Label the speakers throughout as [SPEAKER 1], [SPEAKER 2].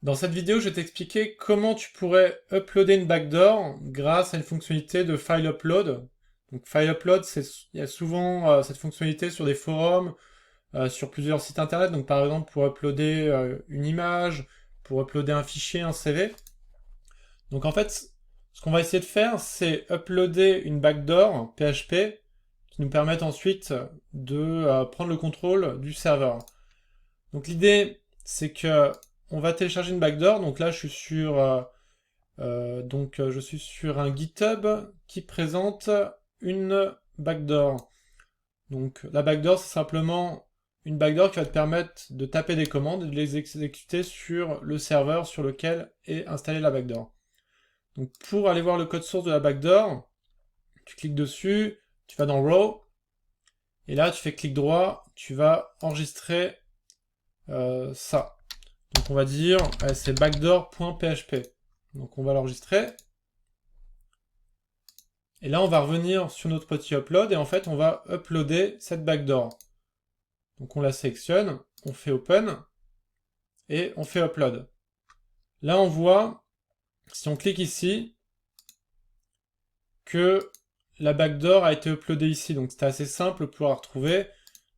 [SPEAKER 1] Dans cette vidéo, je vais t'expliquer comment tu pourrais uploader une backdoor grâce à une fonctionnalité de file upload. Donc file upload, il y a souvent cette fonctionnalité sur des forums, sur plusieurs sites internet. Donc par exemple pour uploader une image, pour uploader un fichier, un CV. Donc en fait, ce qu'on va essayer de faire, c'est uploader une backdoor PHP qui nous permette ensuite de prendre le contrôle du serveur. Donc l'idée, c'est que on va télécharger une backdoor. Donc là, je suis sur un GitHub qui présente une backdoor. Donc la backdoor, c'est simplement une backdoor qui va te permettre de taper des commandes et de les exécuter sur le serveur sur lequel est installée la backdoor. Donc pour aller voir le code source de la backdoor, tu cliques dessus, tu vas dans Raw, et là tu fais clic droit, tu vas enregistrer ça. Donc on va dire, c'est backdoor.php. Donc on va l'enregistrer. Et là on va revenir sur notre petit upload et en fait on va uploader cette backdoor. Donc on la sélectionne, on fait open et on fait upload. Là on voit, si on clique ici, que la backdoor a été uploadée ici. Donc c'était assez simple pour la retrouver.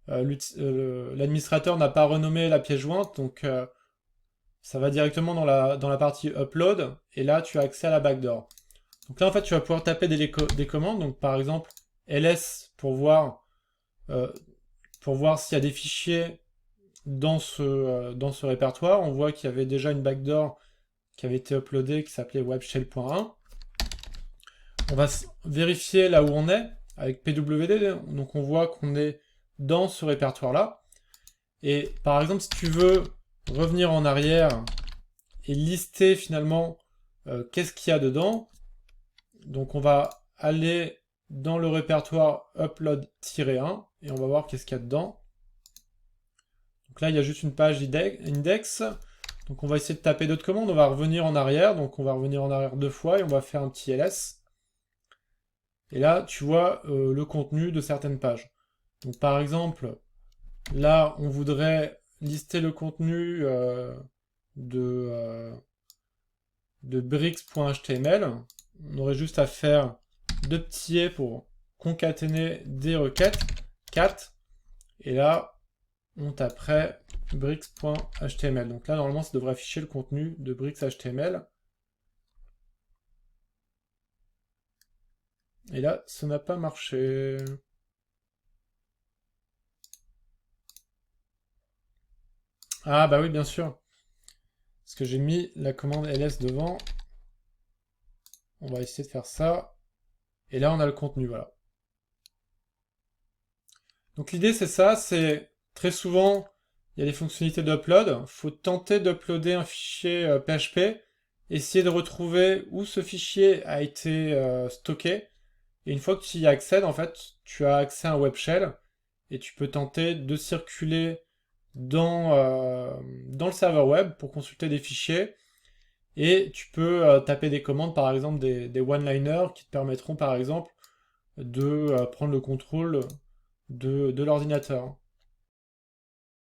[SPEAKER 1] L'administrateur n'a pas renommé la pièce jointe, donc ça va directement dans la partie upload, et là tu as accès à la backdoor. Donc là en fait tu vas pouvoir taper des commandes, donc par exemple ls euh, pour voir s'il y a des fichiers dans ce répertoire. On voit qu'il y avait déjà une backdoor qui avait été uploadée qui s'appelait webshell.1. On va vérifier là où on est avec pwd, donc on voit qu'on est dans ce répertoire là. Et par exemple si tu veux revenir en arrière et lister finalement qu'est-ce qu'il y a dedans, donc on va aller dans le répertoire upload-1 et on va voir qu'est-ce qu'il y a dedans. Donc là il y a juste une page index, donc on va essayer de taper d'autres commandes, on va revenir en arrière, donc on va revenir en arrière 2 fois et on va faire un petit ls. Et là tu vois le contenu de certaines pages. Donc par exemple, là on voudrait lister le contenu de bricks.html. On aurait juste à faire deux petits et pour concaténer des requêtes, cat, et là on taperait bricks.html. Donc là normalement ça devrait afficher le contenu de bricks.html. Et là ça n'a pas marché. Ah bah oui bien sûr. Parce que j'ai mis la commande ls devant. On va essayer de faire ça. Et là on a le contenu, voilà. Donc l'idée c'est ça, c'est très souvent il y a des fonctionnalités d'upload. Il faut tenter d'uploader un fichier PHP, essayer de retrouver où ce fichier a été stocké. Et une fois que tu y accèdes, en fait, tu as accès à un web shell et tu peux tenter de circuler dans le serveur web pour consulter des fichiers. Et tu peux taper des commandes, par exemple des one-liners qui te permettront par exemple de prendre le contrôle de l'ordinateur.